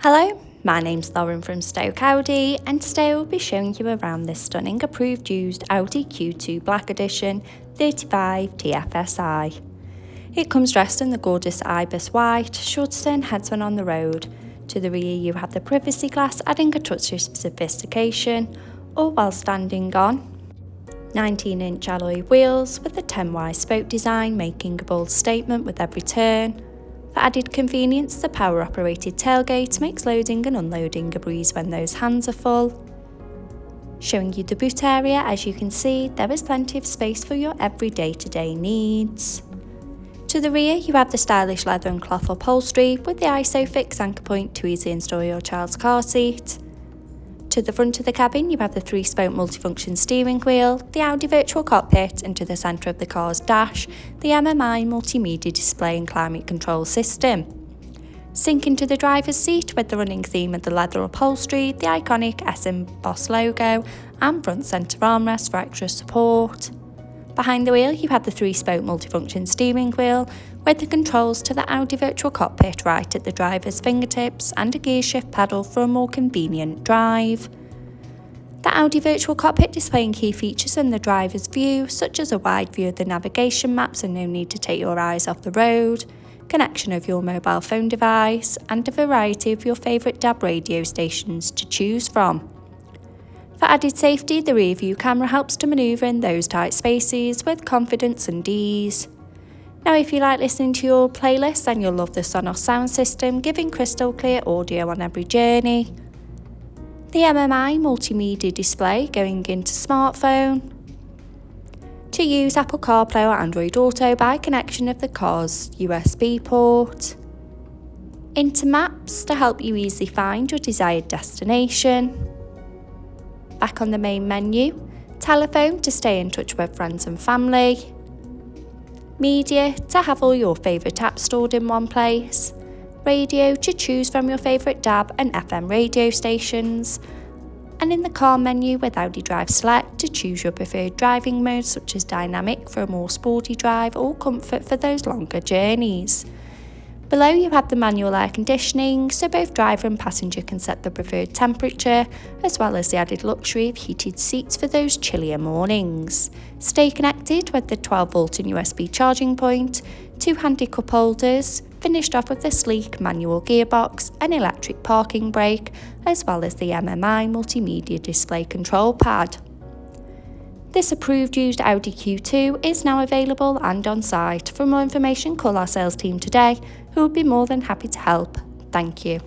Hello, my name's Lauren from Stoke Audi, and today we'll be showing you around this stunning approved used Audi Q2 Black Edition 35 TFSI. It comes dressed in the gorgeous ibis white, sure to turn heads when on the road. To the rear you have the privacy glass adding a touch of sophistication, all while standing on 19-inch alloy wheels with the 10Y spoke design making a bold statement with every turn. For added convenience, the power-operated tailgate makes loading and unloading a breeze when those hands are full. Showing you the boot area, as you can see, there is plenty of space for your every day-to-day needs. To the rear, you have the stylish leather and cloth upholstery with the ISOFIX anchor point to easily install your child's car seat. To the front of the cabin, you have the 3-spoke multifunction steering wheel, the Audi virtual cockpit, and to the centre of the car's dash, the MMI multimedia display and climate control system. Sink into the driver's seat with the running theme of the leather upholstery, the iconic SM Boss logo, and front centre armrest for extra support. Behind the wheel, you have the 3-spoke multifunction steering wheel, with the controls to the Audi virtual cockpit right at the driver's fingertips and a gear shift pedal for a more convenient drive. The Audi virtual cockpit displaying key features in the driver's view, such as a wide view of the navigation maps and no need to take your eyes off the road, connection of your mobile phone device, and a variety of your favourite DAB radio stations to choose from. For added safety, the rear view camera helps to manoeuvre in those tight spaces with confidence and ease. Now if you like listening to your playlist, then you'll love the SONOS sound system, giving crystal clear audio on every journey. The MMI multimedia display going into smartphone. To use Apple CarPlay or Android Auto by connection of the car's USB port. Into Maps to help you easily find your desired destination. Back on the main menu, telephone to stay in touch with friends and family. Media to have all your favourite apps stored in one place. Radio to choose from your favourite DAB and FM radio stations. And in the car menu with Audi Drive Select to choose your preferred driving modes such as dynamic for a more sporty drive or comfort for those longer journeys. Below you have the manual air conditioning, so both driver and passenger can set the preferred temperature, as well as the added luxury of heated seats for those chillier mornings. Stay connected with the 12-volt and USB charging point, 2 handy cup holders, finished off with the sleek manual gearbox and electric parking brake, as well as the MMI multimedia display control pad. This approved used Audi Q2 is now available and on site. For more information, call our sales team today, who will be more than happy to help. Thank you.